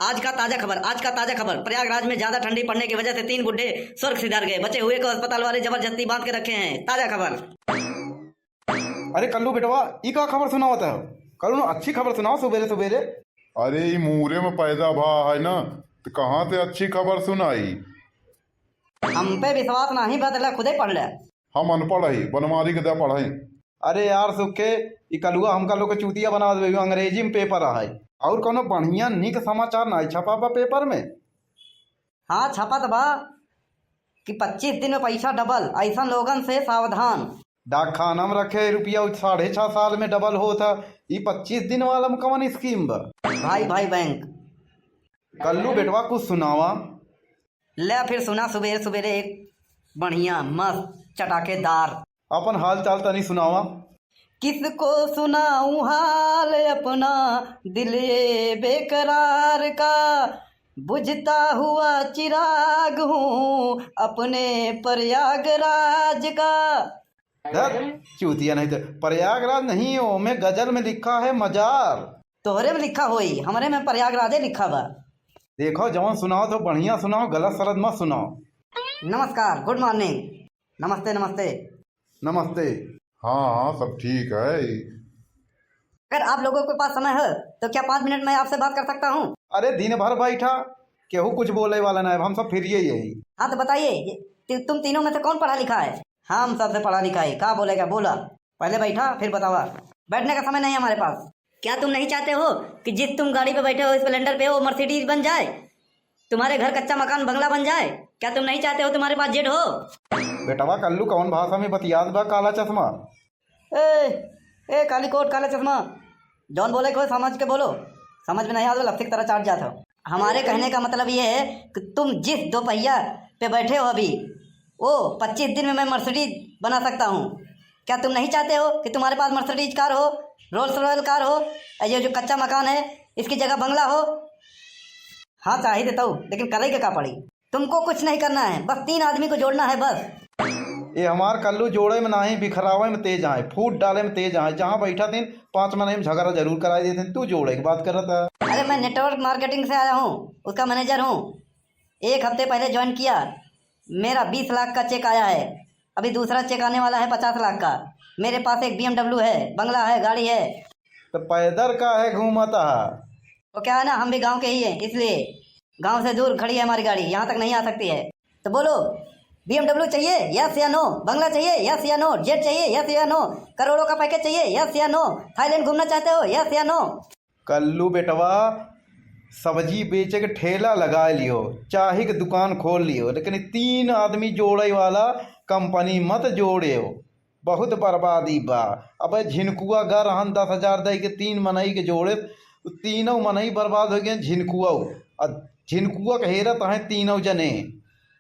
आज का ताजा खबर प्रयागराज में ज्यादा ठंडी पड़ने की वजह से 3 बुड्ढे स्वर्ग सिधार गए। बचे हुए को अस्पताल वाले जबरदस्ती बांध के रखे हैं। ताजा खबर। अरे कल्लू बेटवा ई का खबर सुनावत है? कल्लू अच्छी खबर सुनाओ सुबेरे सुबेरे। अरे ई मुहरे में पैदा भा है ना, तो कहाँ से अच्छी खबर सुनाई। हम पे विश्वास नहीं बदला, खुदे पढ़ ले। हम अनपढ़ ही बनमारी के दे पढ़े। अरे यार सुखे ई कलुआ हमका लोग के चूतिया बना देवे। अंग्रेजी में पेपर है और कोनो बढ़िया निक समाचार नहीं छपा बा पेपर में। हाँ छपा तो बा कि 25 दिन में पैसा डबल, ऐसा लोगन से सावधान। डाक खाना में रखे रुपया 6.5 साल में डबल होता। ई 25 दिन वाला में कौन स्कीम बा? भाई बैंक। कल्लू बेटवा कुछ सुनावा। ले फिर सुना सुबेरे सुबेरे एक बढ़िया मस्त चटाकेदार। अपन हाल चाल तनी सुनावा। किसको सुनाऊं हाल अपना, दिल ये बेकरार का, बुझता हुआ चिराग हूँ अपने प्रयागराज का। चूतिया नहीं तो प्रयागराज नहीं हो में गजल में लिखा है मजार। तोहरे में लिखा होई, हमारे में प्रयागराजे लिखा बा। देखो जवान सुनाओ तो बढ़िया सुनाओ, गलत सरद मत सुनाओ। नमस्कार, गुड मॉर्निंग, नमस्ते नमस्ते नमस्ते। हाँ सब ठीक है। अगर आप लोगों के पास समय है तो क्या 5 मिनट में आपसे बात कर सकता हूँ? अरे दिन भर बैठा केहू कुछ बोले वाला नहीं, हम सब फिर यही। हाँ तो बताइए, तुम तीनों में से कौन पढ़ा लिखा है? हम सबसे पढ़ा लिखा है। क्या बोलेगा बोला, पहले बैठा फिर बतावा। बैठने का समय नहीं हमारे पास। क्या तुम नहीं चाहते हो कि जिस तुम गाड़ी पे बैठे हो, स्प्लेंडर पे हो, मर्सिडीज बन जाए, तुम्हारे घर कच्चा मकान बंगला बन जाए? क्या तुम नहीं चाहते हो तुम्हारे पास जेट हो? बेटवा कल्लू कौन भाषा में बतियात बा? काला चश्मा ए काली कोट काला चश्मा, जौन बोले को समझ के बोलो। समझ में नहीं आता लफ्ज़ की तरह चाट जाता हो। हमारे कहने का मतलब ये है कि तुम जिस 2 पहिया पे बैठे हो अभी, वो 25 दिन में मैं मर्सिडीज बना सकता हूँ। क्या तुम नहीं चाहते हो कि तुम्हारे पास मर्सिडीज कार हो, रोल्स रॉयल कार हो, ये जो कच्चा मकान है इसकी जगह बंगला हो? हाँ चाहिए देता हूँ, लेकिन करेगा क्या पड़ी? तुमको कुछ नहीं करना है, बस 3 आदमी को जोड़ना है बस। ये हमार कल्लू जोड़े में नहीं, बिखरावे में तेज आए, फूट डाले में तेज आए। जहाँ बैठा दिन 5 महीने में झगड़ा जरूर कराई देते। तू जोड़े की बात कर रहा था। अरे मैं नेटवर्क मार्केटिंग से आया हूँ, उसका मैनेजर हूँ। 1 हफ्ते पहले ज्वाइन किया। मेरा 20 लाख का चेक आया है, अभी दूसरा चेक आने वाला है 50 लाख का। मेरे पास एक BMW है, बंगला है, गाड़ी है। तो पैदल का है घूमता है? तो क्या है ना, हम भी गांव के ही हैं, इसलिए गांव से दूर खड़ी है हमारी गाड़ी, यहाँ तक नहीं आ सकती है। तो बोलो, BMW चाहिए यस या नो? बंगला चाहिए यस या नो? जेट चाहिए यस या नो? करोड़ों का पैकेज चाहिए यस या नो? थाईलैंड घूमना चाहते हो यस या नो? कल्लू बेटवा सब्जी बेचे के ठेला लगा लियो, चाय की दुकान खोल लियो, लेकिन 3 आदमी जोड़े वाला कंपनी मत जोड़े हो, बहुत बर्बादी बा। अब झिनकुआ घर हन 10,000 दे के 3 मनई के जोड़े, तीनों मनई बर्बाद हो गए। झिनकुआ के हेरत है 3 जने।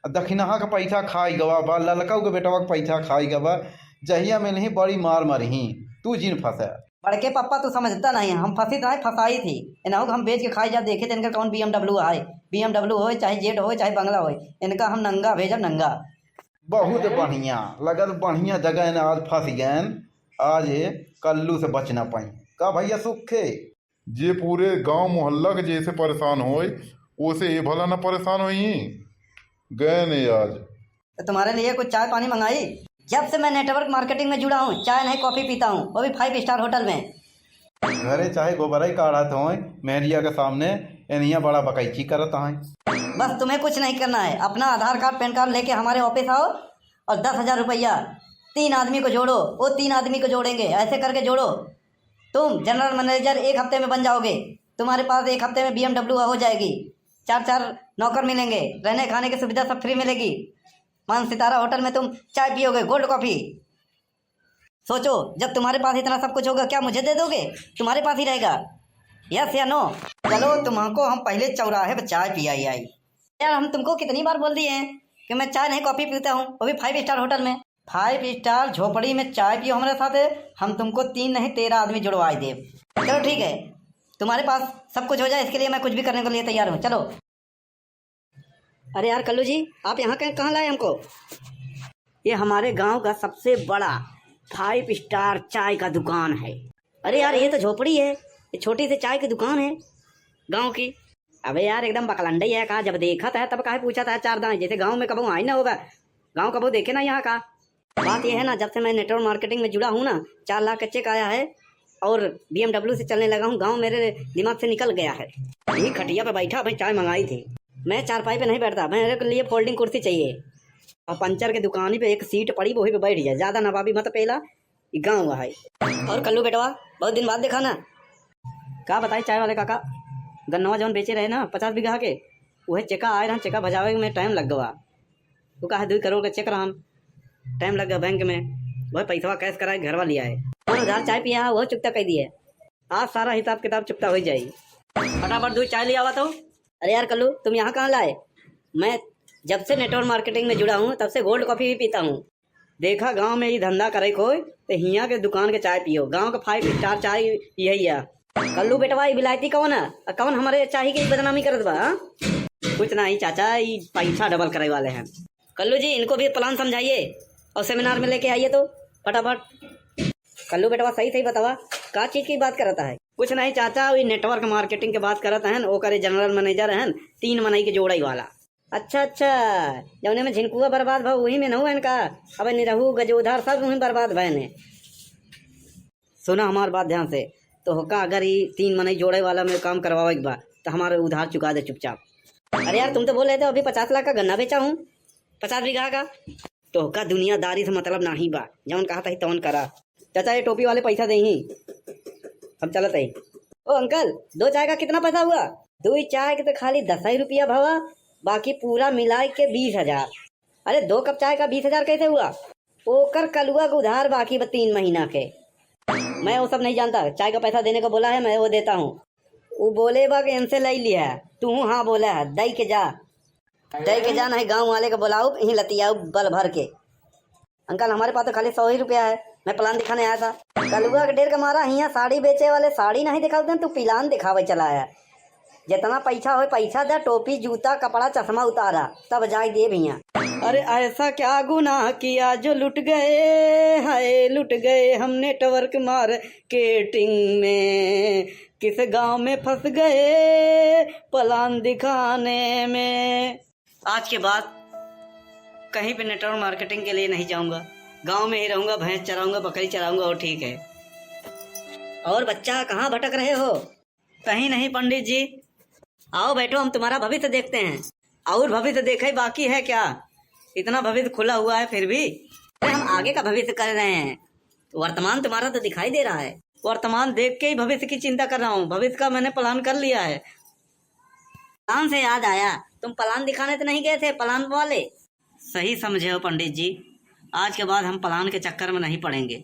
दक्षिणहा का पैसा खाई गवा बा, ललका के बेटवा का पैसा खाई गवा। जहिया में नहीं बड़ी मार मरही, तू जिन फंसा। बड़के पापा तू समझता नहीं, हम फंसी तो है, फंसाई थी इन्हों हम बेच के खाई जा। देखे थे इनका कौन BMW आए, BMW हो चाहे जेट हो चाहे बंगला हो, इनका हम नंगा भेजब नंगा। बहुत बढ़िया लगत, बढ़िया जगह ने आज फंस गए। आज कल्लू से बच ना पाई का भैया सुखे। जे पूरे गांव मोहल्ला के जैसे परेशान होए, ओसे ये भला ना परेशान होई गए ने आज। तो तुम्हारे लिए कुछ चाय पानी मंगाई? जब से मैं नेटवर्क मार्केटिंग में जुड़ा हूँ, चाय नहीं कॉफी पीता हूँ, वो भी 5 स्टार होटल में। घरे चाहे गोबरा ही काढ़ा तो मेहरिया के सामने एनिया बड़ा बकैची करता है। बस तुम्हें कुछ नहीं करना है, अपना आधार कार्ड पैन कार्ड लेके हमारे ऑफिस आओ और 10,000 रुपया 3 आदमी को जोड़ो, वो 3 आदमी को जोड़ेंगे, ऐसे करके जोड़ो। तुम जनरल मैनेजर 1 हफ्ते में बन जाओगे। तुम्हारे पास 1 हफ्ते में BMW हो जाएगी, 4 नौकर मिलेंगे, रहने खाने की सुविधा सब फ्री मिलेगी। 5 सितारा होटल में तुम चाय पियोगे, गोल्ड कॉफ़ी। सोचो, जब तुम्हारे पास इतना सब कुछ होगा, क्या मुझे दे दोगे? तुम्हारे पास ही रहेगा यस या नो? चलो तुमको हम पहले चौराहे पर चाय पियाई आई। यार हम तुमको कितनी बार बोल दिए हैं कि मैं चाय नहीं कॉफ़ी पीता हूँ, वो भी 5 स्टार होटल में। 5 स्टार झोपड़ी में चाय पियो हमारे साथ है, हम तुमको 3 नहीं 13 आदमी जुड़वाई दे। चलो ठीक है, तुम्हारे पास सब कुछ हो जाए, इसके लिए मैं कुछ भी करने के लिए तैयार हूँ। चलो। अरे यार कल्लू जी, आप यहाँ कहाँ लाए हमको? ये हमारे गांव का सबसे बड़ा 5 स्टार चाय का दुकान है। अरे यार ये तो झोपड़ी है, ये छोटी सी चाय की दुकान है गांव की। अबे यार एकदम बकलंडा ही है। कहा जब देखा था तब कहा पूछा था चार दाएं, जैसे गांव में कबू आई ना होगा, गांव कबू देखे ना यहाँ का। बात यह है ना, जब से मैं नेटवर्क मार्केटिंग में जुड़ा हूँ ना, 4 लाख का चेक आया है और BMW से चलने लगा हूँ। गांव मेरे दिमाग से निकल गया है। यही खटिया पे बैठा, भाई चाय मंगाई थी। मैं चारपाई पे नहीं बैठता, मेरे के लिए फोल्डिंग कुर्सी चाहिए। और पंचर के दुकानी पे एक सीट पड़ी, वही पे बैठ जाए, ज्यादा नवाबी मत पेला, गाँव है। और कल्लू बेटवा बहुत दिन बाद देखा ना। का बताई चाय वाले काका, गन्नवा जौन बेचे रहे ना 50 बीघा के, वह चेका आए रहा, चेका भजावे में टाइम लग गवा। वो कहा 2 करोड़ का चेक रहा, टाइम लग गया बैंक में। वह पैसा कैश कराए घरवा लिया है और उधार चाय पिया वह चुकता कर दिए। आज सारा हिसाब किताब चुकता हो जाएगी। फटाफट 2 चाय ले आवा तो। अरे यार कल्लू तुम यहाँ कहाँ लाए? मैं जब से नेटवर्क मार्केटिंग में जुड़ा हूँ तब से गोल्ड कॉफी भी पीता हूँ। देखा गांव में ही धंधा करे कोई तो हिया के दुकान के चाय पियो, गांव का 5 स्टार चाय यही है। कल्लू बेटवा विलायती कौन है? कौन हमारे चाय की बदनामी करत बा? कुछ नहीं चाचा, ये पैसा डबल करे वाले हैं। कल्लू जी इनको भी प्लान समझाइए और सेमिनार में लेके आइए तो फटाफट। कल्लू बेटवा सही सही बतावा, का चीज की बात करता है? कुछ नहीं चाचा, वही नेटवर्क मार्केटिंग के बात करता है। वो करे जनरल मैनेजर है, 3 मनई के जोड़ई वाला। अच्छा जौने में झिनकुआ बर्बाद भाव वही में नहु इनका। अब निरहू गजोधर सब वही बर्बाद भयने। सुना हमार बात ध्यान से, तो होका अगर ये 3 मनई जोड़े वाला में काम करवावे एक बार तो हमारे उधार चुका दे चुपचाप। अरे यार तुम तो बोल रहे थे अभी 50 लाख का गन्ना बेचा हूँ, 50 बीघा का। तो होका दुनियादारी से मतलब नहीं बा, जौन कहा था तौन करा। चाचा ये टोपी वाले पैसा दे ही, हम चलत है। ओ अंकल 2 चाय का कितना पैसा हुआ? 2 चाय के तो खाली 10 ही रुपया भवा, बाकी पूरा मिला के 20,000। अरे 2 कप चाय का 20,000 कैसे हुआ? ओकर कलुआ का उधार बाकी 3 महीना के। मैं वो सब नहीं जानता, चाय का पैसा देने को बोला है, मैं वो देता हूँ। वो बोले बा कि इनसे ले लिया है, तू हाँ बोला है, दई के जा नहीं गाँव वाले को बुलाओ यहीं लतियाओ बल भर के। अंकल हमारे पास तो खाली 100 ही रुपया है, मैं प्लान दिखाने आया था। कलुआ के डेर का मारा यहाँ साड़ी बेचे वाले साड़ी नहीं दिखाते, तू प्लान दिखावे चला है। जितना पैसा हो पैसा दे, टोपी जूता कपड़ा चश्मा उतारा तब जाए दे भैया। अरे ऐसा क्या गुनाह किया जो लुट गए, हाय लुट गए हम नेटवर्क मार्केटिंग में। किस गांव में फंस गए प्लान दिखाने में। आज के बाद कहीं पे नेटवर्क मार्केटिंग के लिए नहीं जाऊंगा, गांव में ही रहूंगा, भैंस चराऊंगा, बकरी चराऊंगा और ठीक है। और बच्चा कहाँ भटक रहे हो? कहीं नहीं पंडित जी, आओ बैठो, हम तुम्हारा भविष्य देखते हैं। और भविष्य देखे बाकी है क्या? इतना भविष्य खुला हुआ है फिर भी। अरे हम आगे का भविष्य कर रहे हैं, वर्तमान तुम्हारा तो दिखाई दे रहा है। वर्तमान देख के ही भविष्य की चिंता कर रहा हूँ, भविष्य का मैंने प्लान कर लिया है। प्लान से याद आया, तुम प्लान दिखाने तो नहीं गए थे प्लान वाले? सही समझे हो पंडित जी, आज के बाद हम प्लान के चक्कर में नहीं पड़ेंगे।